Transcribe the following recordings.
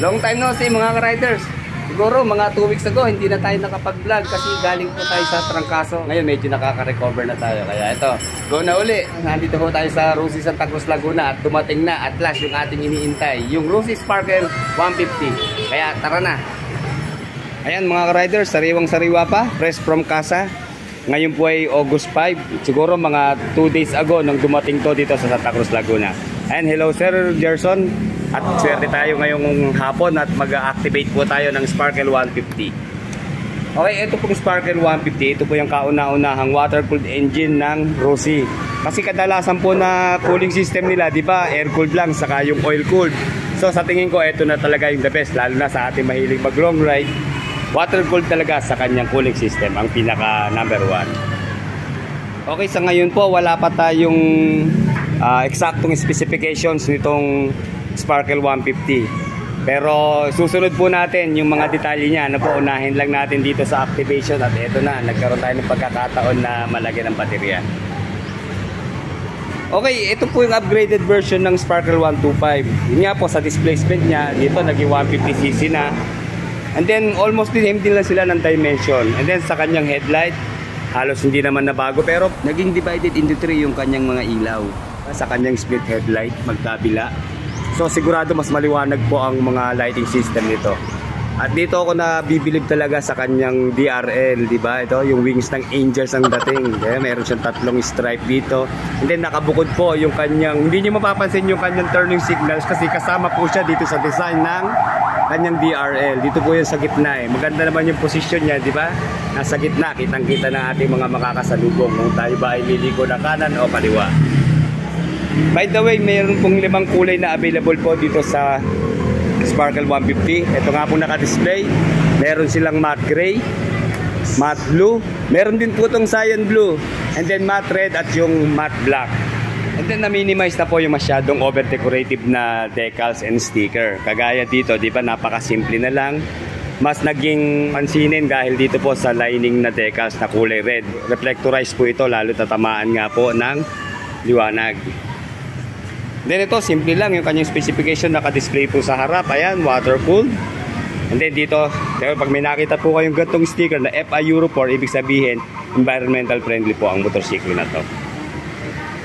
Long time no see mga ka-riders. Siguro mga 2 weeks ago hindi na tayo nakapag-vlog kasi galing po tayo sa trangkaso. Ngayon medyo nakaka-recover na tayo. Kaya ito, go na uli. Nandito po tayo sa Rosie Santa Cruz Laguna at dumating na at last yung ating iniintay, yung Rosie Sparkle 150. Kaya tara na. Ayan mga ka-riders, sariwang-sariwa pa, fresh from casa. Ngayon po ay August 5. Siguro mga 2 days ago nang dumating to dito sa Santa Cruz Laguna. And hello Sir Gerson. At swerte tayo ngayong hapon at mag-activate po tayo ng Sparkle 150. Okay, ito pong Sparkle 150. Ito po yung kauna-unahang water-cooled engine ng Rosie. Kasi kadalasan po na cooling system nila, di ba, air-cooled lang, saka yung oil-cooled. So sa tingin ko, ito na talaga yung the best. Lalo na sa ating mahilig mag-long ride. Water-cooled talaga sa kanyang cooling system, ang pinaka number 1. Okay, sa ngayon po, wala pa tayong eksaktong specifications nitong Sparkle 150. Pero susunod po natin yung mga detalye niya. Ano po, unahin lang natin dito sa activation at ito na, nagkaroon tayo ng pagkakataon na malagyan ng baterya. Okay, ito po yung upgraded version ng Sparkle 125. Yun nga po sa displacement niya, dito naging 150cc na. And then almost din empty lang sila ng dimension. And then sa kanyang headlight, halos hindi naman nabago pero naging divided into 3 yung kanyang mga ilaw. Sa kanyang split headlight, magkabila. So sigurado mas maliwanag po ang mga lighting system nito. At dito ako nabibilib talaga sa kanyang DRL, di ba? Ito yung wings ng Angels ang dating. Kaya meron siyang 3 stripe dito. And then nakabukod po yung kanyang, hindi niyo mapapansin yung kanyang turning signals kasi kasama po siya dito sa design ng kanyang DRL. Dito po yung sa gitna eh. Maganda naman yung position niya, di ba? Nasa gitna, kitang-kita ng ating mga makakasalubong kung tayo ba ay liliko na kanan o kaliwa. By the way, mayroon pong 5 kulay na available po dito sa Sparkle 150. Ito nga po naka-display. Meron silang matte gray, matte blue, meron din po itong cyan blue, and then matte red at yung matte black. And then na-minimize na po yung masyadong over-decorative na decals and sticker. Kagaya dito, di ba, napakasimple na lang. Mas naging pansinin dahil dito po sa lining na decals na kulay red. Reflectorized po ito, lalo tatamaan nga po ng liwanag. Then ito, simple lang yung kanyang specification, naka-display po sa harap. Ayan, water-cooled. And then dito, pag may nakita po kayong gantong sticker na FI Euro 4, ibig sabihin, environmental friendly po ang motorsiklo na to.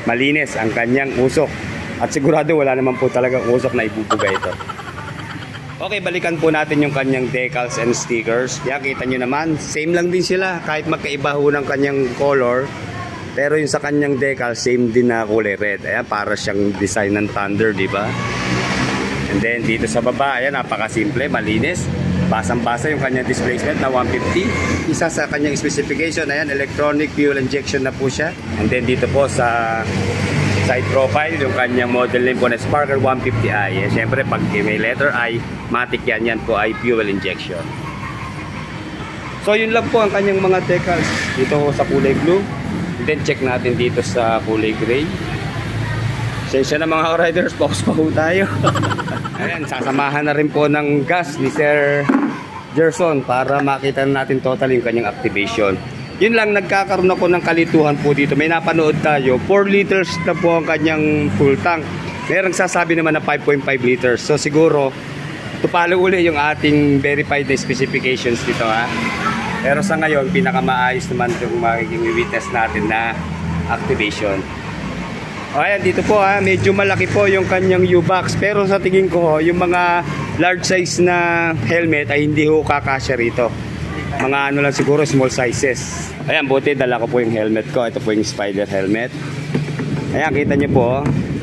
Malinis ang kanyang usok. At sigurado wala naman po talagang usok na ibubuga ito. Okay, balikan po natin yung kanyang decals and stickers. Yan, kita nyo naman, same lang din sila. Kahit magkaiba ho ng kanyang color, pero yung sa kanyang decal, same din na kulay red. Ayan, para siyang design ng Thunder, di ba? And then dito sa baba, ayan, napakasimple, malinis. Basang-basa yung kanyang displacement na 150. Isa sa kanyang specification, ayan, electronic fuel injection na po siya. And then dito po sa side profile, yung kanyang model name po na Sparkle 150i. Eh, siyempre, pag may letter I, matic yan po ay fuel injection. So yun lang po ang kanyang mga decals. Dito sa kulay blue. Then check natin dito sa kulay gray. Sensya na mga riders, focus pa po tayo. Ayan, sasamahan na rin po ng gas ni Sir Gerson para makita natin total yung kanyang activation. Yun lang, nagkakaroon ako ng kalituhan po dito. May napanood tayo, 4 liters na po ang kanyang full tank. Merong sasabi naman na 5.5 liters. So siguro, tupalo uli yung ating verified specifications dito ha. Pero sa ngayon, pinakamaayos naman itong magiging witness natin na activation. O ayan, dito po ha, medyo malaki po yung kanyang U-box. Pero sa tingin ko, yung mga large size na helmet ay hindi ho kakasya rito. Mga ano lang siguro, small sizes. Ayan, buti dala ko po yung helmet ko. Ito po yung Spider helmet. Ayan, kita nyo po,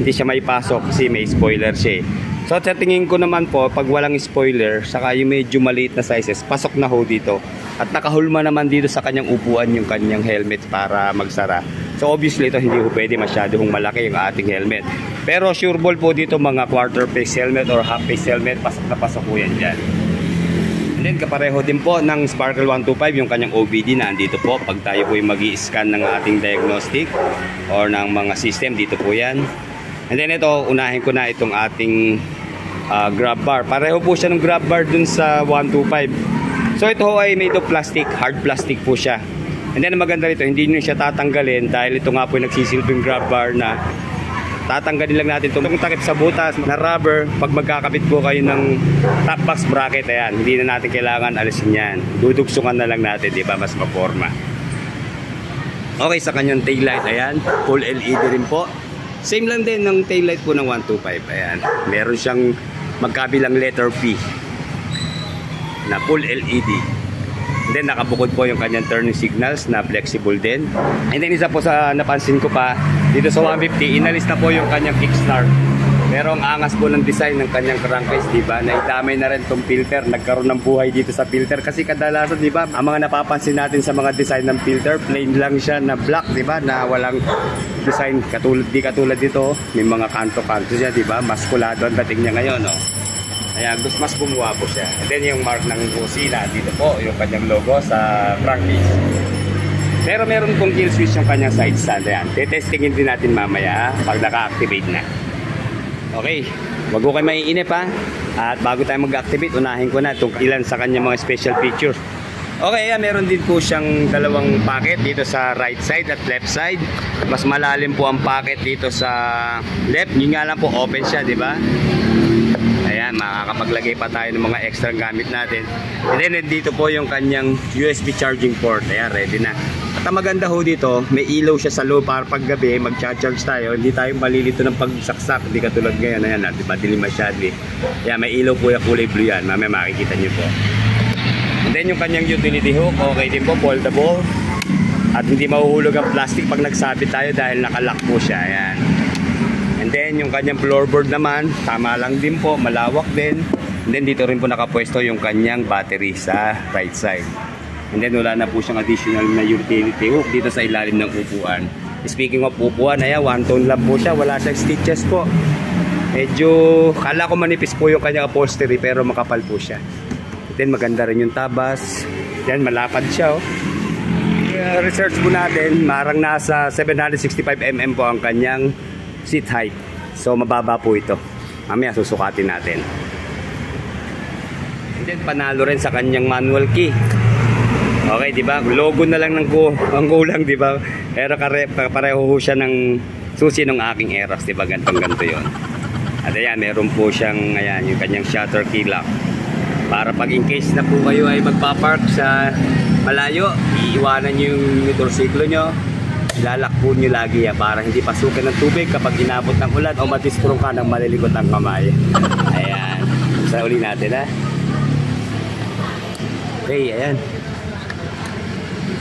hindi siya maipasok kasi may spoiler siya. So sa tingin ko naman po, pag walang spoiler, saka yung medyo maliit na sizes, pasok na ho dito. At nakahulma naman dito sa kanyang upuan yung kanyang helmet para magsara. So obviously ito hindi po pwede masyadong malaki yung ating helmet. Pero sure ball po dito mga quarter face helmet or half face helmet, pasok na pasok po yan dyan. And then kapareho din po ng Sparkle 125 yung kanyang OBD na andito po. Pag tayo po yung mag-i-scan ng ating diagnostic or ng mga system, dito po yan. And then ito, unahin ko na itong ating grab bar. Pareho po siya ng grab bar dun sa 125. So ito ay made of plastic, hard plastic po siya. And then maganda rito, hindi nyo siya tatanggalin dahil ito nga po yung nagsisilbing grab bar na tatanggalin lang natin itong takip sa butas na rubber. Pag magkakabit po kayo ng top box bracket, ayan, hindi na natin kailangan alisin yan. Dudugsungan na lang natin, di ba? Mas maporma. Okay, sa kanyang taillight, ayan, full LED rin po. Same lang din ng taillight po ng 125. Ayan, meron siyang magkabilang letter P na full LED. And then nakabukod po yung kanyang turning signals na flexible din. And then isa po sa napansin ko pa, dito sa 150, inalis na po yung kanyang kickstart. Pero ang angas po ng design ng kanyang crankcase, diba? Naidamay na rin itong filter. Nagkaroon ng buhay dito sa filter. Kasi kadalasan, diba? Ang mga napapansin natin sa mga design ng filter, plain lang siya na black, diba? Na walang design. Di katulad dito, may mga kanto-kanto siya, diba? Maskulado ang dating niya ngayon, no? Kaya mas gumawa po siya. And then yung mark ng Rosina, dito po, yung kanyang logo sa crankcase. Pero meron pong kill switch yung kanyang side stand. Ayan, tetestingin din natin mamaya pag naka-activate na. Okay, wag ko kayo maiinip ha. At bago tayo mag-activate, unahin ko na itong ilan sa kanyang mga special features. Okay, ayan, meron din po siyang dalawang pocket dito sa right side at left side. Mas malalim po ang pocket dito sa left. Yun nga lang po, open siya, di ba? Ayan, makakapaglagay pa tayo ng mga extra gamit natin. And then dito po yung kanyang USB charging port. Ayan, ready na. At ang maganda ho dito, may ilaw siya sa loob para pag gabi mag-charge tayo. Hindi tayo malilito ng pagsaksak. Hindi katulad ngayon. Ayan, diba, dilim masyado. Ayan, may ilaw po yung kulay blue yan. Mamaya makikita nyo po. And then yung kanyang utility hook, okay din po, foldable. At hindi mahuhulog ang plastic pag nagsabit tayo dahil nakalock po siya. Ayan. And then yung kanyang floorboard naman, tama lang din po, malawak din. And then dito rin po nakapwesto yung kanyang battery sa right side. And then wala na po siyang additional na utility hook dito sa ilalim ng upuan. Speaking of upuan, ayan, one tone lang po siya, wala siyang stitches po. Medyo, kala ko manipis po yung kanyang upholstery pero makapal po siya. And then maganda rin yung tabas. Yan, malapad siya, oh. Research po natin, marang nasa 765 mm po ang kanyang seat height. So mababa po ito. Mamaya susukatin natin. And then panalo rin sa kanyang manual key. Okay, di ba? Logo na lang ng ang kulang, di ba? Pero pareho siya ng susi ng aking Aerox, di ba? Ganto 'yon. At ayan, meron po siyang ayan, yung kanyang shutter key lock. Para pag in case na po kayo ay magpa-park sa malayo, iiwanan niyo yung motorsiklo nyo. Ilalak po nyo lagi para hindi pasukin ng tubig kapag inabot ng ulan o matistrong ka ng malilikot ang kamay. Ayan. Sa uli natin ha. Okay, ayan.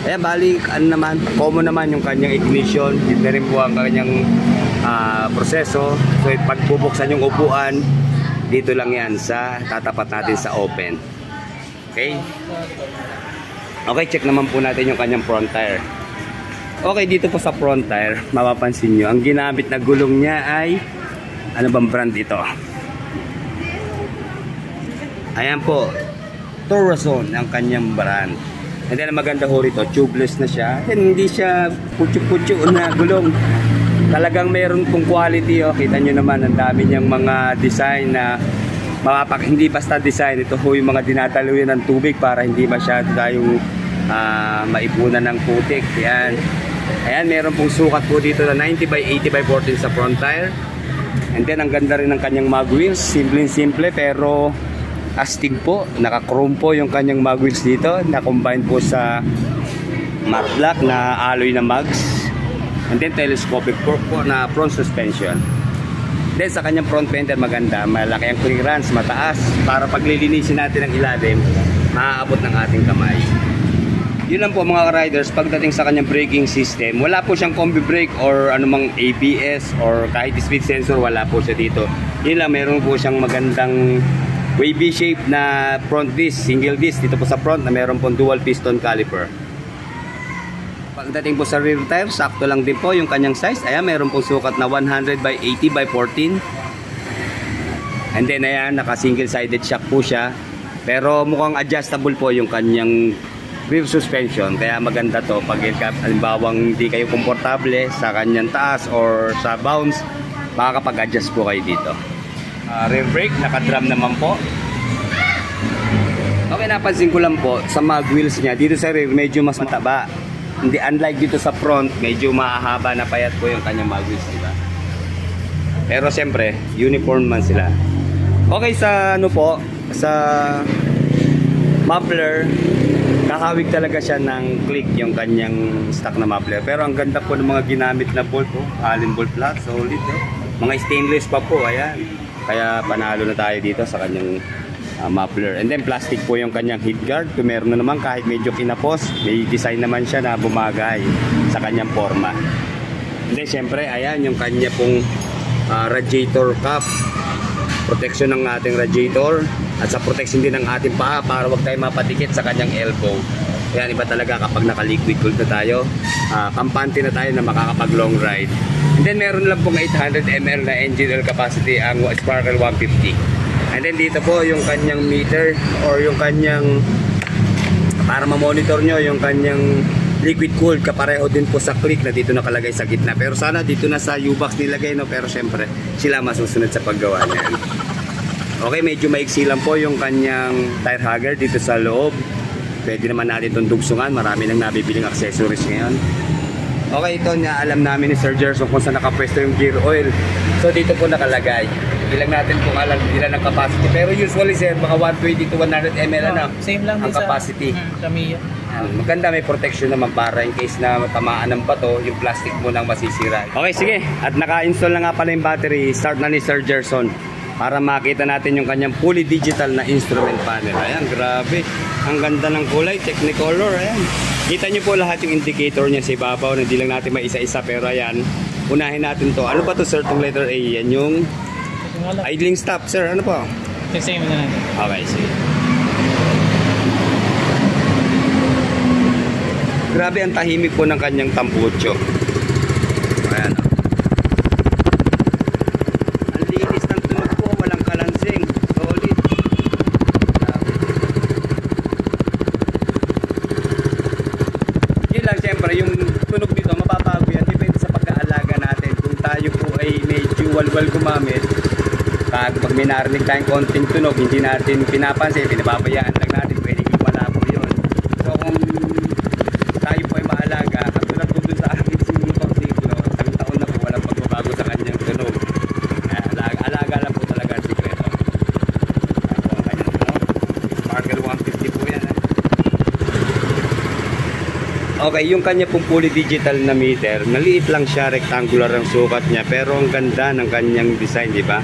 Ayan, balik, ano naman, common naman yung kanyang ignition. Dito rin po ang kanyang proseso. So, pag bubuksan yung upuan, dito lang yan sa tatapat natin sa open. Okay? Okay, check naman po natin yung kanyang front tire. Okay, dito po sa front tire, mapapansin nyo, ang ginamit na gulong niya ay, ano bang brand ito? Ayan po, Torozon ang kanyang brand. And then, maganda ho rito, tubeless na siya. And hindi siya putyo-putyo na gulong. Talagang meron pong quality, oh. Kita nyo naman, ang dami niyang mga design na hindi basta design. Ito ho yung mga dinataluyan ng tubig para hindi masyado tayong maipunan ng putik. Yan. Ayan, meron pong sukat po dito na 90 by 80 by 14 sa front tire. And then, ang ganda rin ng kanyang mag wheels. Simple pero astig po. Naka-chrome po yung kanyang mag wheels dito. Na-combine po sa matte black na alloy na mags. And then, telescopic fork po na front suspension. Then, sa kanyang front fender maganda. Malaki ang clearance, mataas. Para paglilinisin natin ang ilalim, maaabot ng ating kamay. Yun lang po mga riders, pagdating sa kanyang braking system, wala po siyang combi brake or anumang ABS or kahit speed sensor, wala po siya dito. Yun lang, meron po siyang magandang wavy shape na front disc, single disc dito po sa front na meron po dual piston caliper. Pagdating po sa rear tire, sakto lang din po yung kanyang size. Ayan, meron po sukat na 100 by 80 by 14. And then ayan, naka single sided shock po siya. Pero mukhang adjustable po yung kanyang rear suspension, kaya maganda to pag halimbawa hindi kayo komportable sa kanyang taas or sa bounce, makakapag-adjust po kayo dito. Rear brake, naka-drum naman po. Okay, napansin ko lang po sa mag wheels niya, dito sa rear medyo mas mataba. Hindi, unlike dito sa front, medyo mahahaba na payat po yung kanyang mag wheels, diba? Pero siyempre, uniform man sila. Okay, sa ano po, sa muffler, kahawig talaga siya ng click yung kanyang stock na muffler. Pero ang ganda po ng mga ginamit na bolt po, allen bolt lahat, solid. Mga stainless pa po, ayan. Kaya panalo na tayo dito sa kanyang muffler. And then plastic po yung kanyang heat guard. Kung meron na naman kahit medyo kinapos, may design naman siya na bumagay sa kanyang forma. And then syempre, ayan yung kanya pong radiator cap. Protection ng ating radiator at sa protection din ng ating paa para wag tayo mapatikit sa kanyang elbow. Kaya iba talaga kapag naka-liquid cooled na tayo, kampante na tayo na makakapag long ride. And then meron lang pong 800 ml na engine oil capacity ang Sparkle 150. And then dito po yung kanyang meter or yung kanyang para ma-monitor nyo yung kanyang liquid cooled, kapareho din po sa click na dito nakalagay sa gitna. Pero sana dito na sa U-box nilagay, no? Pero syempre sila masusunod sa paggawa niyan. Okay, medyo maiksi lang po yung kanyang tire hugger dito sa loob. Pwede naman natin itong dugsungan. Marami nang nabibiling accessories ngayon. Okay, ito na alam namin ni Sir Gerson kung saan nakapwesto yung gear oil. So dito po nakalagay. Ilang natin kung alam ilan ang capacity. Pero usually sir, mga 120 to 100 ml na same lang ang capacity. Sa Mia. Maganda, may protection naman para in case na tamaan ng bato, yung plastic mo nang masisira. Okay, sige. At naka-install na nga pala yung battery. Start na ni Sir Gerson para makita natin yung kanyang fully digital na instrument panel. Ayan, grabe. Ang ganda ng kulay, Technicolor. Ayan. Kita nyo po lahat yung indicator niya sa ibabaw. Hindi lang natin maisa-isa pero ayan. Unahin natin to. Ano ba to sir, itong letter A? Yan yung idling stop. Sir, ano po? Same na natin. Okay, sige. Grabe ang tahimik po ng kanyang tambucho. Ayan. Ang linis ng tunog po, walang kalansing. Solid. Yun lang, siyempre, yung tunog dito, mapapago yan. Depende sa pagkaalaga natin. Kung tayo po ay medyo walwal gumamit, pag may narinig tayong konting tunog, hindi natin pinapansin, pinababayaan lang natin, pwedeng iwala po yun. So kung tayo po ay maalaga, katulad po dun sa aking sinulong siglo, isang taon na po walang pagbabago sa kanyang tunog. Alaga lang po talaga ang sikreto. Sparkle 150 po yan. Okay, yung kanya pong fully digital na meter, maliit lang siya, rectangular ang sukat niya, pero ang ganda ng kanyang design, di ba?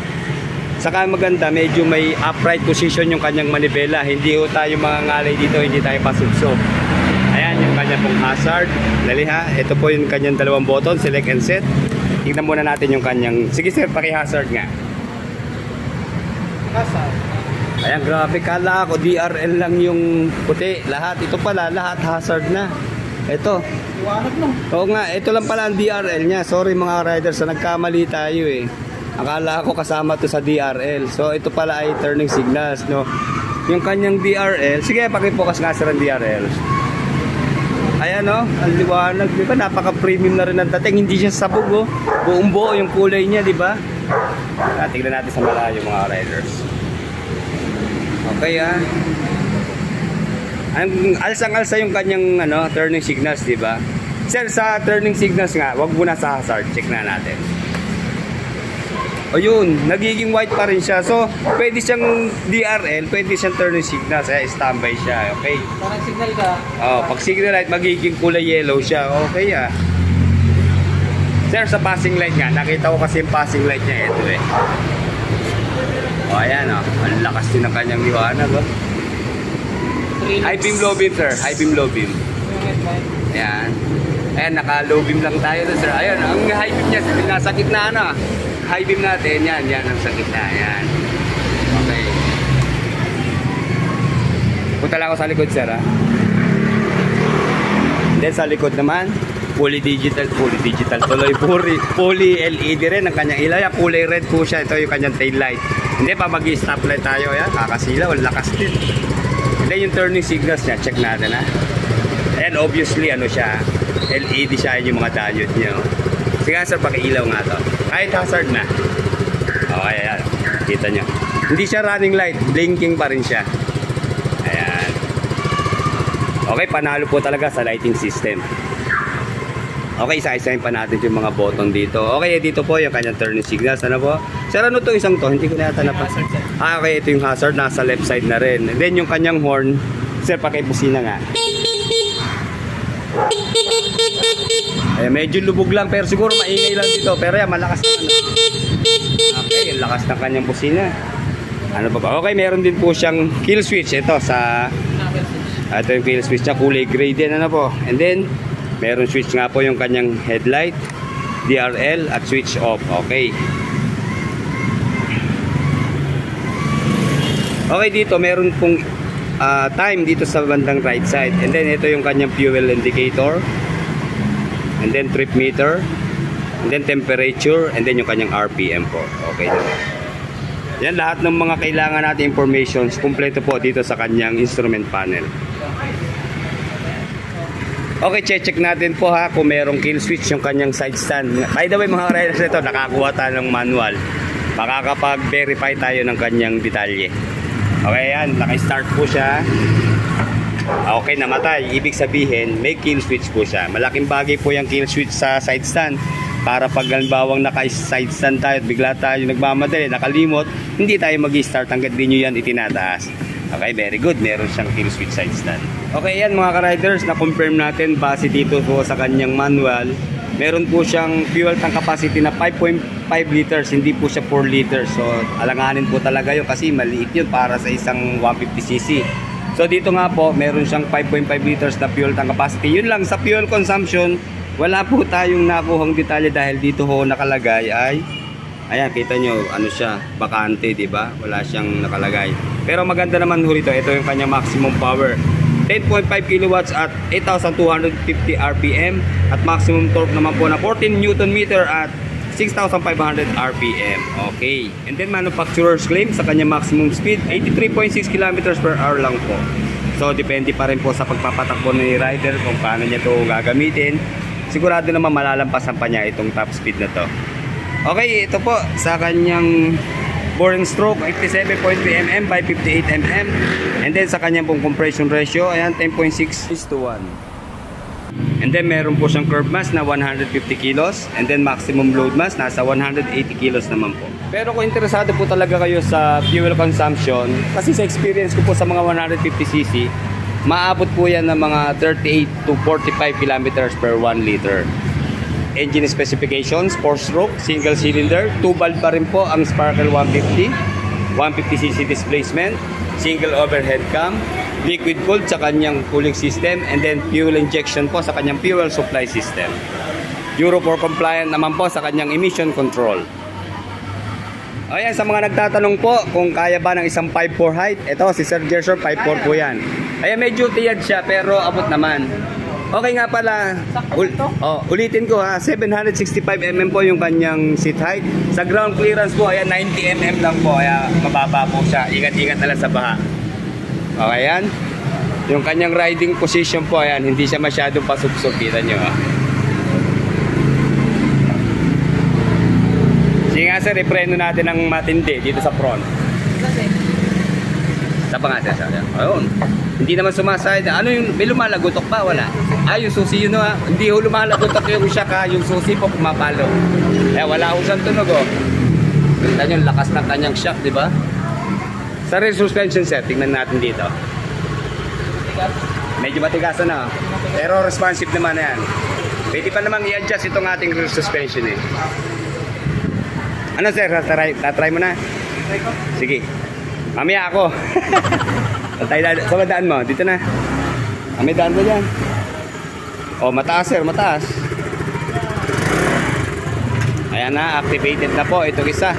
Saka maganda, medyo may upright position yung kanyang manibela. Hindi ho tayo mangangalay dito, hindi tayo pasubsob. Ayan, yung kanyang pong hazard. Dali ha, ito po yung kanyang dalawang button, select and set. Tingnan muna natin yung kanyang, sige sir, paki-hazard nga. Hazard. Ayan, grabe, kala ako DRL lang yung puti. Lahat, ito pala, lahat hazard na. Ito. Iwanag no? Oo nga, ito lang pala ang DRL niya. Sorry mga riders, nagkamali tayo eh. Akala ko kasama to sa DRL. So ito pala ay turning signals, no. Yung kanyang DRL, sige pakipokas nga sir ang DRL. Ayan no, ang liwanag, di ba? Napaka-premium na rin ang dating, hindi siya sabog oh. Buong buo yung kulay niya, di ba? Tingnan natin sa malayo mga riders. Okay ah. Ang alsang-alsa yung kanyang ano, turning signals, di ba? Sir, sa turning signals nga, wag muna sa hazard, check na natin. O yun, nagiging white pa rin siya. So, pwede siyang DRL, pwede siyang turning signals. Kaya standby siya, okay? Parang signal ka. Oh, pag signal light, magiging kulay yellow siya. Okay ah. Sir, sa passing light nga, nakita ko kasi yung passing light niya. Ito eh. O, ayan oh. Ang lakas din ng kanyang liwanag oh. High beam, low beam sir. High beam, low beam. Ayan. Ayan, naka-low beam lang tayo to, sir. Ayan, ang high beam niya, nasa gitna na. High beam natin, yan ang sa gitna, yan. Okay. Punta lang ako sa likod, sir, ha? Then sa likod naman, fully digital tuloy, fully LED rin ang kanyang ilaw. Kulay red po siya, ito yung kanyang tail light. Hindi pa mag-stoplight tayo, yan. Kakasilaw, lakas din. And then yung turning signals niya, check natin, ha? And obviously, ano siya, LED siya, yung mga diode niya. Sige sir, pakiilaw nga to. Kahit hazard na. Okay, ayan. Kita nyo. Hindi siya running light. Blinking pa rin siya. Ayan. Okay, panalo po talaga sa lighting system. Okay, isa-isahin pa natin yung mga button dito. Okay, dito po yung kanyang turning signals. Ano po? Sir, ano to isang to? Hindi ko na yata napansin. Okay, ito yung hazard. Nasa left side na rin. And then yung kanyang horn. Sir, pakibusina nga. Ay, medyo lubog lang pero siguro maingay lang dito. Pero yan, malakas na. Okay, yung lakas ng kanyang busina. Ano ba ba? Okay, meron din po siyang kill switch. Ito yung kill switch niya. Kulay gray din. Ano po? And then, meron switch nga po yung kanyang headlight, DRL at switch off. Okay. Okay, dito meron pong time dito sa bandang right side. And then ito yung kanyang fuel indicator. And then trip meter. And then temperature. And then yung kanyang RPM po. Okay. Yan lahat ng mga kailangan natin informations. Kumpleto po dito sa kanyang instrument panel. Okay, check natin po ha kung merong kill switch yung kanyang side stand. By the way mga riders, ito nakakuha tayo ng manual. Makakapag-verify tayo ng kanyang detalye. Okay, yan, naka-start po siya. Okay, namatay. Ibig sabihin, may kill switch po siya. Malaking bagay po yung kill switch sa side stand. Para pag halimbawa naka-side stand tayo at bigla tayo nagmamadali, nakalimot, hindi tayo mag-start hanggat di nyo yan itinataas. Okay, very good. Meron siyang kill switch side stand. Okay, yan mga ka-riders, na-confirm natin base dito po sa kanyang manual. Meron po siyang fuel tank capacity na 5.5 liters, hindi po siya 4 liters. So, alanganin po talaga yun kasi maliit yun para sa isang 150cc. So, dito nga po, meron siyang 5.5 liters na fuel tank capacity. Yun lang, sa fuel consumption, wala po tayong nakuhang detalye dahil dito ho nakalagay ay ayan, kita nyo, ano siya, bakante, diba? Wala siyang nakalagay. Pero maganda naman ho rito, ito yung kanyang maximum power. 10.5 kilowatts at 8,250 RPM. At maximum torque naman po na 14 Newton meter at 6,500 RPM. Okay. And then manufacturer's claim sa kanyang maximum speed, 83.6 kilometers per hour lang po. So, depende pa rin po sa pagpapatakbo ni rider kung paano niya ito gagamitin. Sigurado naman malalampasan pa niya itong top speed na to. Okay, ito po sa kanyang boring stroke 87.3 mm by 58 mm. And then sa kanyang pong compression ratio, ayan 10.6:1. And then meron po siyang curb mass na 150 kilos. And then maximum load mass nasa 180 kilos naman po. Pero kung interesado po talaga kayo sa fuel consumption, kasi sa experience ko po sa mga 150cc, maabot po yan ng mga 38 to 45 kilometers per 1 liter. Engine specifications, 4-stroke, single cylinder, 2-valve pa rin po ang Sparkle 150, 150cc displacement, single overhead cam, liquid cooled sa kanyang cooling system, and then fuel injection po sa kanyang fuel supply system. Euro 4 compliant naman po sa kanyang emission control. Ayan, sa mga nagtatanong po kung kaya ba ng isang 5'4 height, ito si Sir Gerson 5'4 po yan. Ayan, medyo tiyad siya pero abot naman. Okay nga pala, ulitin ko ha, 765 mm po yung kanyang seat height. Sa ground clearance po, ayan, 90 mm lang po, kaya mababa po siya. Ingat-ingat na lang sa baha. Okay, yan. Yung kanyang riding position po, ayan, hindi siya masyadong pasubsob, kita nyo ha. Sige nga sir, ipreno natin ng matindi dito sa front. Sa pa nga sir, ayun. Hindi naman sumasayad. Ano yung, may lumalagotok pa? Wala. Yung susi yun ha. Hindi ho lumalagotok yung shock ha. Yung susi po pumapalo. Kaya wala ho siyang tunog oh. Kita nyo, lakas ng kanyang shock, di ba? Sa rear suspension sir, tingnan natin dito. Medyo matigasan na. Pero responsive naman na yan. Pwede pa namang i-adjust itong ating rear suspension eh. Ano sir, tatry mo na? Sige. Mamaya ako. Sa daan mo, dito na. May daan mo dyan. O, mataas sir, mataas. Ayan na, activated na po. Ito isa.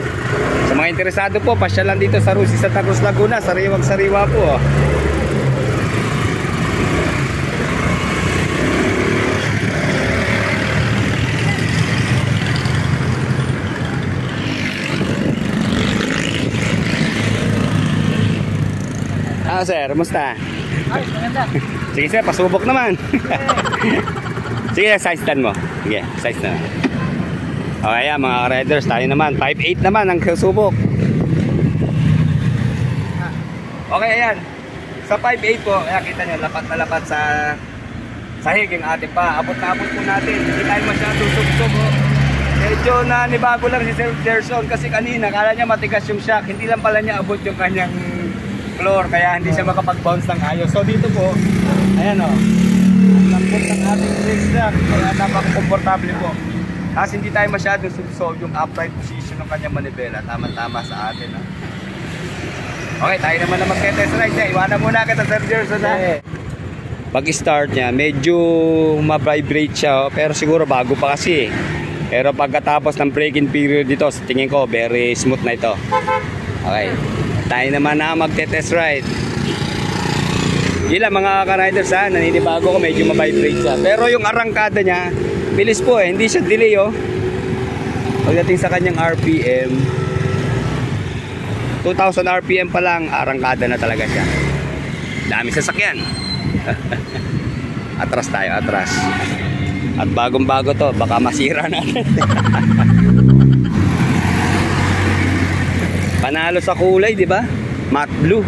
Sa mga interesado po, pasya lang dito sa Rusi, Santa Cruz, Laguna. Sariwang-sariwa po. Sir, kumusta? Ay, maganda. Sige sir, pasubok naman. Sige, size stand mo. Sige, size na. Okay, yan, mga riders, tayo naman. 5'8 naman ang subok. Okay, ayan. Sa 5'8 po, kaya kita nyo, lapat na lapat sahig yung ate pa. Abot na abot po natin. Hindi tayo masyadong sub-sub. Oh. Medyo nanibago lang si Sir Gerson kasi kanina kala niya matigas yung shock. Hindi lang pala niya abot yung kanyang floor kaya hindi siya makapag-bounce ng ayos. So dito po, ayan o. Lambot ng ating brake shock. Kaya napaka-komportable po. Kasi hindi tayo masyadong sub-sub yung upright position ng kanyang manibela. Tama-tama sa atin. Oh. Okay, tayo naman na mag-test ride niya. Iwanan muna kita, Sir Gerson. Pag-start niya, medyo ma-vibrate siya. Pero siguro bago pa kasi. Pero pagkatapos ng braking period dito, tingin ko, very smooth na ito. Okay, tayo naman na mag-test ride. Yun lang mga ka-riders ha, naninibago ko medyo ma-vibrate siya. Pero yung arangkada niya, bilis po eh, hindi siya delay oh. Pagdating sa kanyang RPM, 2,000 RPM pa lang, arangkada na talaga siya. Dami sasakyan. Atras tayo, atras. At bagong bago to, baka masira natin. Panalo sa kulay, di ba? Matte blue,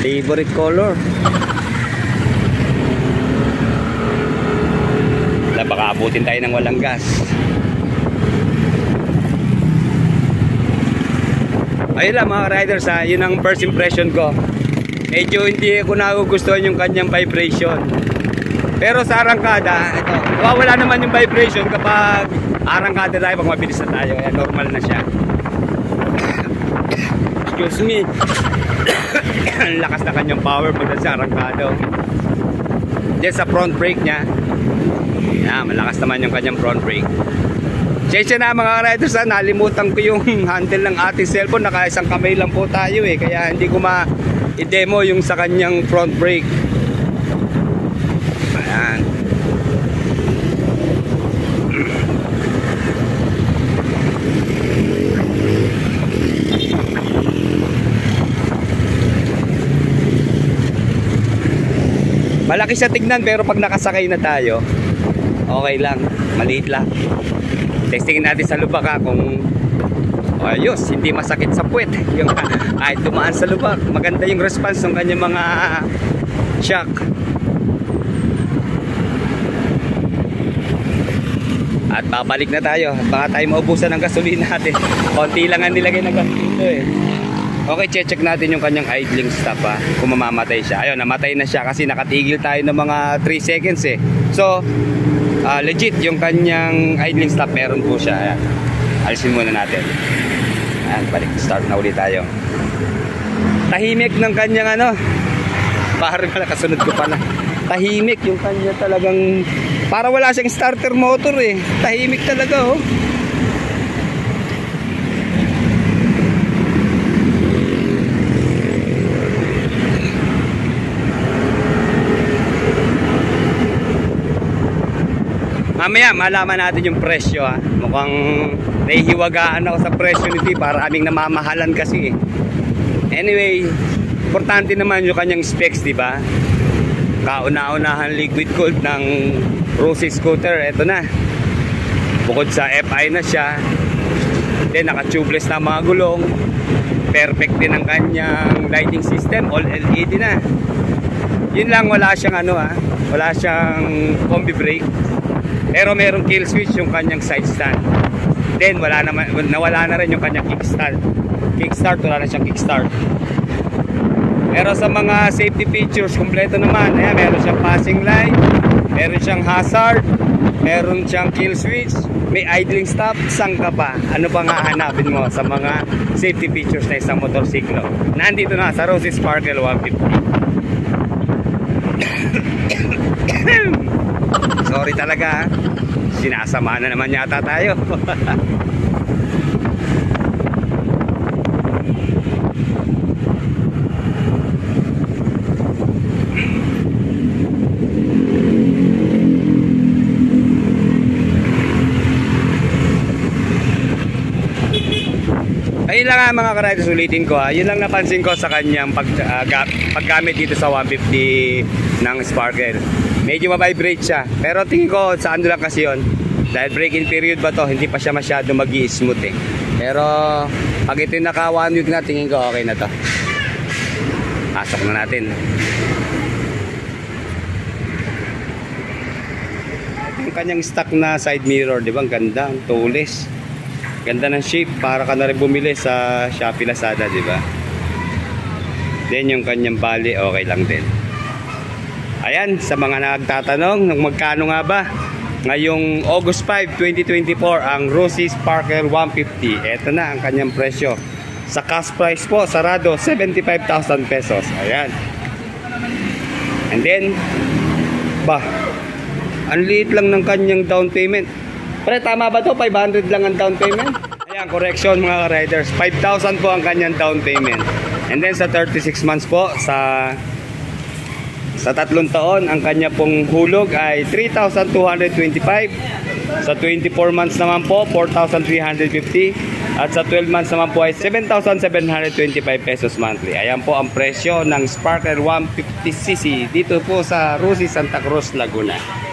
favorite color. Baka abutin tayo ng walang gas. Ayun lang mga riders ha, yun ang first impression ko. Medyo hindi ko nagugustuhan yung kanyang vibration. Pero sa arangkada, ito, wala naman yung vibration kapag arangkada tayo, pag mabilis na tayo. Ayan, normal na siya. Excuse me. Ang lakas na kanyang power pag sa arangkada. Diyan sa front brake niya, yan, malakas naman yung kanyang front brake. Sensya na mga riders ha, nalimutan ko yung handle ng ating cellphone. Naka isang kamay lang po tayo eh, kaya hindi ko ma-demo yung sa kanyang front brake. Ayan. Malaki siya tignan pero pag nakasakay na tayo, okay lang, maliit lang. Testingin natin sa lubak ha, kung ayos, hindi masakit sa puwet yung ay dumaan sa lubak. Maganda yung response ng kanyang mga shock. At babalik na tayo. Baka tayo maubusan ng gasolina natin. Konti lang ang nilagay na gas dito eh. Okay, check natin yung kanyang idling stop ha, kung mamamatay siya. Ayun, namatay na siya kasi nakatigil tayo ng mga 3 seconds eh. So legit yung kanyang idling stop, meron po siya. Ayan. Alisin muna natin. Ayan, balik start na ulit tayo. Tahimik ng kanyang ano, parang kasunod ko pala. Tahimik yung kanya, talagang para wala siyang starter motor eh. Tahimik talaga oh. Mamaya malaman natin yung presyo ha. Mukhang nahihiwagaan ako sa presyo nito, para aming namamahalan kasi. Anyway, importante naman yung kanyang specs, di ba? Kauna-unahan liquid cooled ng Rossi scooter, eto na. Bukod sa FI na siya, then naka-tubeless na mga gulong. Perfect din ang kanyang lighting system, all LED na. Yun lang, wala siyang ano ha, wala siyang combi brake. Pero merong kill switch yung kanyang side stand. Then nawala na rin yung kanyang kickstart. Wala na siyang kickstart. Pero sa mga safety features, kompleto naman. Ayan, meron siyang passing light, meron siyang hazard, meron siyang kill switch, may idling stop. Saan ka pa? Ano pa nga hanapin mo sa mga safety features na isang motorsiklo? Nandito na sa Rossi Sparkle 150. Sorry talaga ha. Sinasama na naman yata tayo. Ayun lang nga mga ka-riders, ulitin ko ha. Yun lang napansin ko sa kanyang paggamit dito sa 150 ng Sparkle. Medyo ma-vibrate siya. Pero tingin ko sa ano lang kasi yun. Dahil break-in period ba to, hindi pa siya masyado mag-i-smooth eh. Pero pag ito yung naka 1 week na, tingin ko okay na to. Pasok na natin. yung kanyang stock na side mirror, di ba? Ang ganda, ang tulis. Ganda ng shape, para ka na rin bumili sa Shopee Lazada, di ba? Then yung kanyang bali, okay lang din. Ayan, sa mga nagtatanong, magkano nga ba? Ngayong August 5, 2024, ang Rossi Sparkle 150. Ito na ang kanyang presyo. Sa cash price po, sarado, 75,000 pesos. Ayan. And then, ang liit lang ng kanyang down payment. Pre, tama ba to? 500 lang ang down payment? Ayan, correction mga riders. 5,000 po ang kanyang down payment. And then sa 36 months po, sa 3 taon, ang kanya pong hulog ay 3,225. Sa 24 months naman po, 4,350. At sa 12 months naman po ay 7,725 pesos monthly. Ayan po ang presyo ng Sparkle 150cc dito po sa Rossi, Santa Cruz, Laguna.